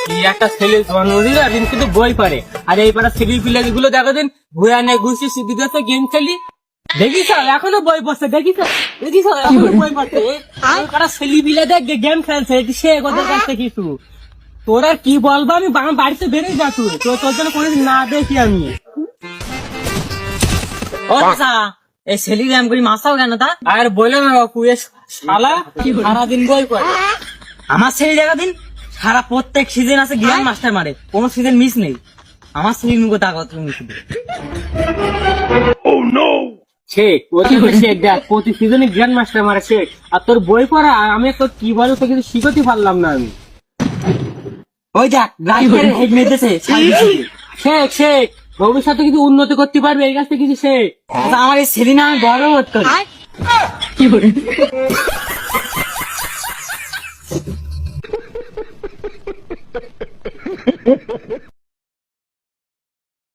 কি একটা ছেলে জন্ম দিল দিন শুধু বই পড়ে, আর এই পাড়া ছেলে পিলে গুলো দেখো দিন ভুয়া নেই ঘুষি সিদ্ধি দিচ্ছে গেম খেলি। দেখিস এখনো বই পড়ছে, দেখিস এখনো বই পড়ছে। এই পাড়া ছেলে পিলে দেখ গেম খেলছে, সে ওদের কাছে কিছু। তোর আর কি বলবো, আমি বাড়িতে বেরোই যা তুই, তোর জন্য কোনোদিন না দেখি আমি। ও চাচা, এই ছেলে ব্যায়াম করি মাসাও কেন তা? আর বলে না বাপু, এ শালা সারাদিন বই পড়ে। আমার ছেলে দেখা দিন সারা প্রত্যেক সিজন আছে গ্র্যান্ড মাস্টার মারে, কোন সিজন মিস নেই। আমার ছেলে মুখে তাকাত তুমি শুধু। শেখ শেখ দেখ প্রতি সিজনে গ্র্যান্ড মাস্টার মারে শেখ, আর তোর বই পড়া আর আমি তোর কি বলো তো কিছু শিখতে পারলাম না আমি। ওই দেখ রাইফেল হেড মেরেছে শেখ শেখ ভবিষ্যতে কিছু উন্নতি করতে পারবে, এই কাছে কিছু শেখ। আমার এই ছেলে না আমি বড় বোধ করি।